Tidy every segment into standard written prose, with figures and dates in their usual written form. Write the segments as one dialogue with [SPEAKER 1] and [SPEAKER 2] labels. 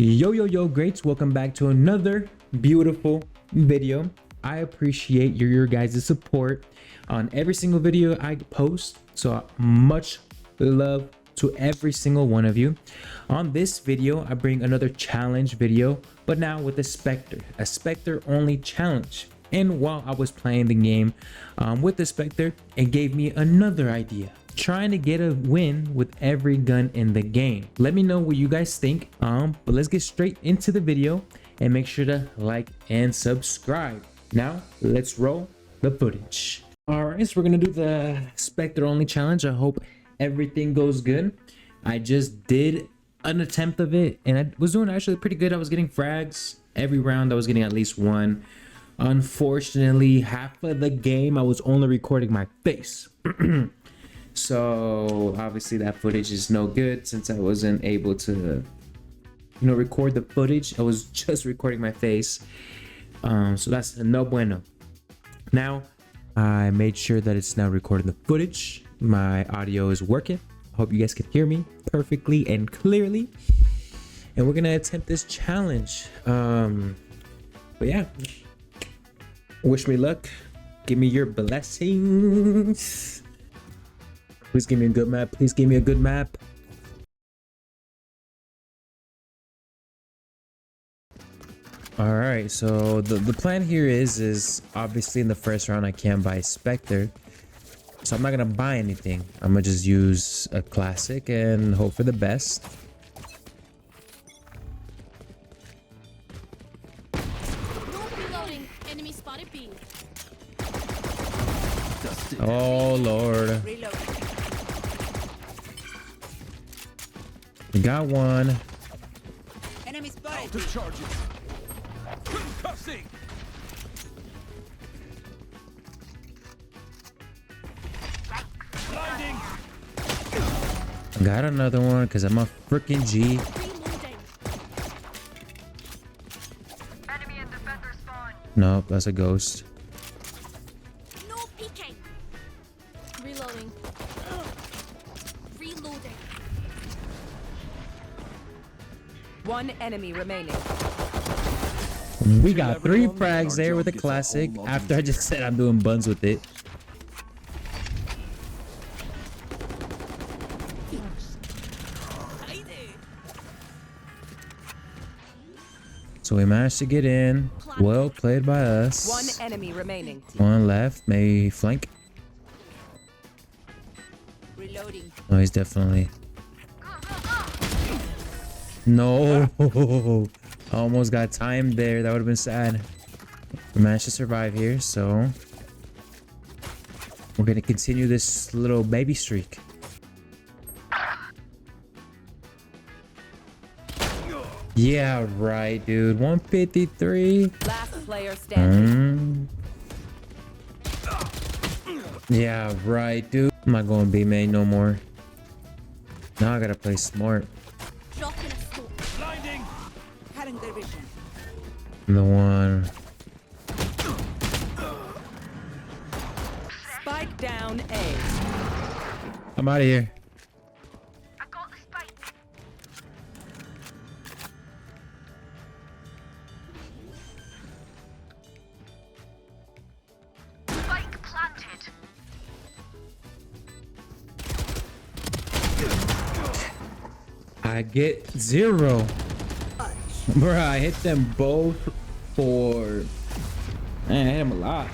[SPEAKER 1] Yo, greats, welcome back to another beautiful video. I appreciate your guys' support on every single video I post, so much love to every single one of you. On this video I bring another challenge video, but now with a Spectre only challenge. And while I was playing the game with the Spectre, it gave me another idea, trying to get a win with every gun in the game. Let me know what you guys think, but let's get straight into the video and make sure to like and subscribe. Now let's roll the footage. All right, so we're gonna do the Spectre only challenge. I hope everything goes good. I just did an attempt of it and I was doing actually pretty good. I was getting frags every round. I was getting at least one. Unfortunately, half of the game I was only recording my face. So obviously that footage is no good since I wasn't able to, record the footage. I was just recording my face. So that's no bueno. Now I made sure that it's now recording the footage. My audio is working. I hope you guys can hear me perfectly and clearly. And we're gonna attempt this challenge. But yeah, wish me luck. Give me your blessings. Please give me a good map. Please give me a good map. All right, so the plan here is obviously in the first round I can't buy Spectre, so I'm not gonna buy anything. I'm gonna just use a classic and hope for the best.
[SPEAKER 2] Enemy spotted B.
[SPEAKER 1] Oh Lord. We got one.
[SPEAKER 3] Enemy spotted.
[SPEAKER 4] The charges. Concussing. Blinding.
[SPEAKER 1] Got another one because I'm a freaking G.
[SPEAKER 2] Reloading.
[SPEAKER 3] Enemy and defender spawn.
[SPEAKER 1] Nope, that's a ghost.
[SPEAKER 2] No peeking. Reloading. Reloading.
[SPEAKER 3] One enemy remaining.
[SPEAKER 1] We got 3 frags there with a classic after I just said I'm doing buns with it. So we managed to get in. Well played by us.
[SPEAKER 3] One enemy remaining.
[SPEAKER 1] One left, maybe flank.
[SPEAKER 3] Reloading.
[SPEAKER 1] Oh, he's definitely. No. I almost got timed there. That would have been sad. We managed to survive here, so we're gonna continue this little baby streak. Yeah, right, dude. 153.
[SPEAKER 3] Last player standing.
[SPEAKER 1] Yeah, right, dude. I'm not going B main no more. Now I gotta play smart.
[SPEAKER 2] Dropping a scope.
[SPEAKER 4] Blinding.
[SPEAKER 3] Cutting their vision.
[SPEAKER 1] The one.
[SPEAKER 3] Spike down A.
[SPEAKER 1] I'm out of here.
[SPEAKER 3] I got the spike. Spike planted.
[SPEAKER 1] I get 0. Bruh, I hit them both for... Man, I hit them a lot.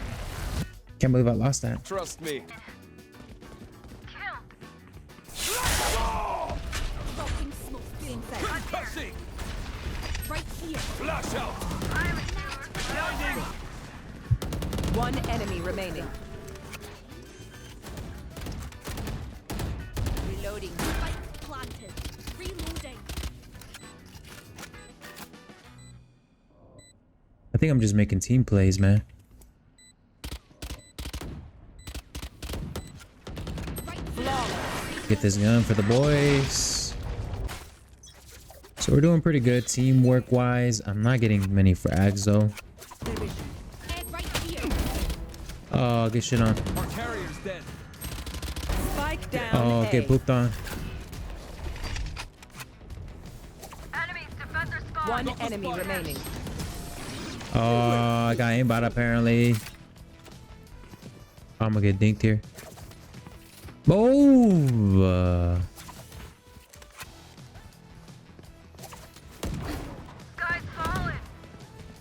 [SPEAKER 1] Can't believe I lost that.
[SPEAKER 4] Trust me.
[SPEAKER 2] Dropping smoke. Feeling safe.
[SPEAKER 4] Concussing.
[SPEAKER 2] Right here.
[SPEAKER 4] Flash out. Blinding.
[SPEAKER 3] One enemy remaining. Reloading.
[SPEAKER 2] Spike planted. Reloading.
[SPEAKER 1] I think I'm just making team plays, man. Get this gun for the boys. So we're doing pretty good teamwork wise. I'm not getting many frags though.
[SPEAKER 2] Head right here.
[SPEAKER 1] Oh, get shit on.
[SPEAKER 4] Our carrier's dead.
[SPEAKER 3] Spike down
[SPEAKER 1] Oh,
[SPEAKER 3] A.
[SPEAKER 1] get pooped on.
[SPEAKER 3] Enemies defender spawn. One enemy remaining.
[SPEAKER 1] Oh, I got aimbot apparently. I'm gonna get dinked here. Oh!
[SPEAKER 3] Guys fallen.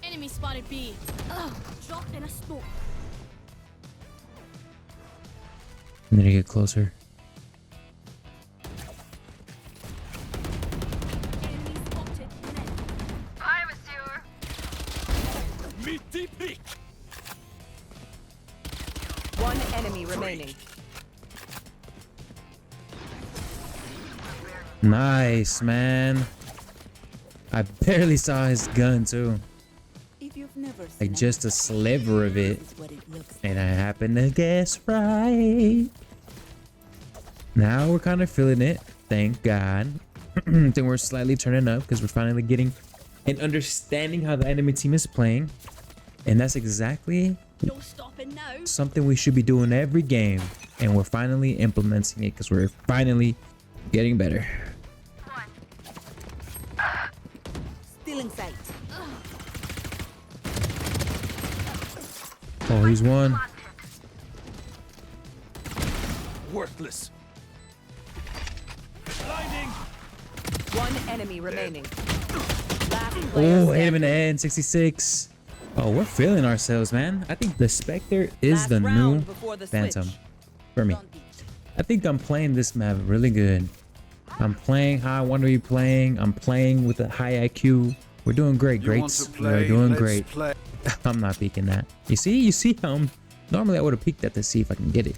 [SPEAKER 2] Enemy spotted B. Ugh, dropped in a smoke.
[SPEAKER 1] I need to get closer.
[SPEAKER 2] Enemy spotted. Mid.
[SPEAKER 3] Fire sewer.
[SPEAKER 4] Meaty peak.
[SPEAKER 3] One enemy remaining.
[SPEAKER 1] Nice, man. I barely saw his gun too.
[SPEAKER 5] If you've never
[SPEAKER 1] Like
[SPEAKER 5] seen
[SPEAKER 1] just a sliver of it.
[SPEAKER 5] this is what it looks
[SPEAKER 1] And I happened to guess right. Now we're kind of feeling it. Thank God. Then we're slightly turning up because we're finally getting an understanding how the enemy team is playing. And that's exactly
[SPEAKER 2] No stopping now.
[SPEAKER 1] something we should be doing every game. And we're finally implementing it because we're finally getting better.
[SPEAKER 5] still in sight.
[SPEAKER 1] Oh, he's one.
[SPEAKER 4] Worthless. Blinding.
[SPEAKER 3] One enemy remaining. Last player
[SPEAKER 1] Oh, hit him in the
[SPEAKER 3] standing.
[SPEAKER 1] head. 66. Oh, we're feeling ourselves, man. I think the Spectre is
[SPEAKER 3] Last
[SPEAKER 1] the new
[SPEAKER 3] round before the
[SPEAKER 1] Phantom
[SPEAKER 3] switch.
[SPEAKER 1] for me. I think I'm playing this map really good. I'm playing how I want to be playing. I'm playing with a high IQ. We're doing great, greats. We're doing great. I'm not peeking that. You see how normally I would have peeked that to see if I can get it.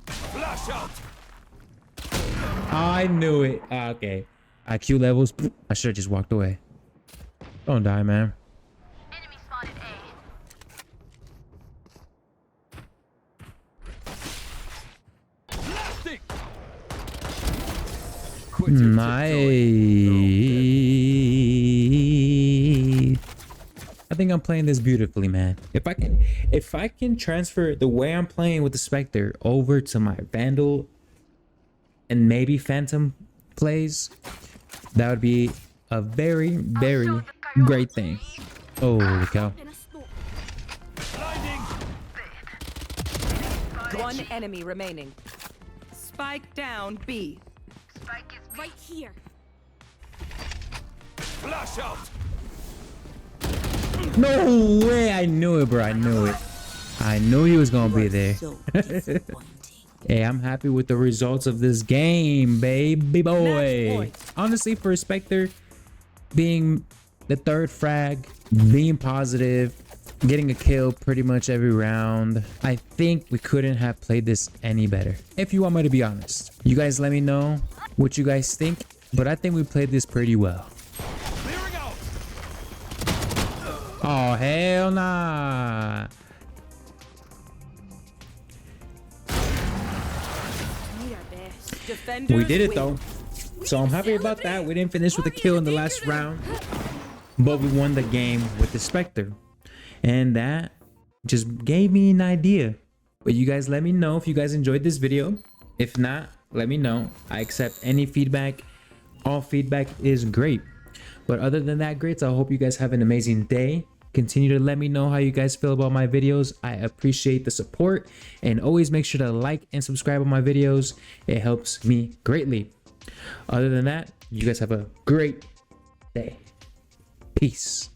[SPEAKER 4] Flash out.
[SPEAKER 1] I knew it. Okay. IQ levels. I should have just walked away. Don't die, man.
[SPEAKER 3] Enemy spotted A.
[SPEAKER 4] Blasting. Quit your tiptoeing.
[SPEAKER 1] Nice. I think I'm playing this beautifully, man. If I can transfer the way I'm playing with the Spectre over to my Vandal and maybe Phantom plays, that would be a very, very great thing. Holy cow.
[SPEAKER 2] In a smoke.
[SPEAKER 4] Blinding.
[SPEAKER 3] One enemy remaining. Spike down B.
[SPEAKER 2] Right here.
[SPEAKER 4] Flash out.
[SPEAKER 1] No way. I knew it, bro. I knew it. I knew he was going to be there.
[SPEAKER 5] So disappointing.
[SPEAKER 1] Hey, I'm happy with the results of this game, baby
[SPEAKER 3] Match
[SPEAKER 1] boy.
[SPEAKER 3] point.
[SPEAKER 1] Honestly, for Spectre being the third frag, being positive, getting a kill pretty much every round, I think we couldn't have played this any better. If you want me to be honest, you guys let me know what you guys think, but I think we played this pretty well.
[SPEAKER 4] Clearing out.
[SPEAKER 1] Oh, hell nah.
[SPEAKER 2] Need our best.
[SPEAKER 3] Defenders
[SPEAKER 1] We did it
[SPEAKER 3] win.
[SPEAKER 1] though. So I'm happy about that. We didn't finish with a kill in the last round, but we won the game with the Spectre. And that just gave me an idea. But you guys let me know if you guys enjoyed this video. If not, let me know. I accept any feedback. All feedback is great. But other than that, greats, I hope you guys have an amazing day. Continue to let me know how you guys feel about my videos. I appreciate the support, and always make sure to like and subscribe on my videos. It helps me greatly. Other than that, you guys have a great day. Peace.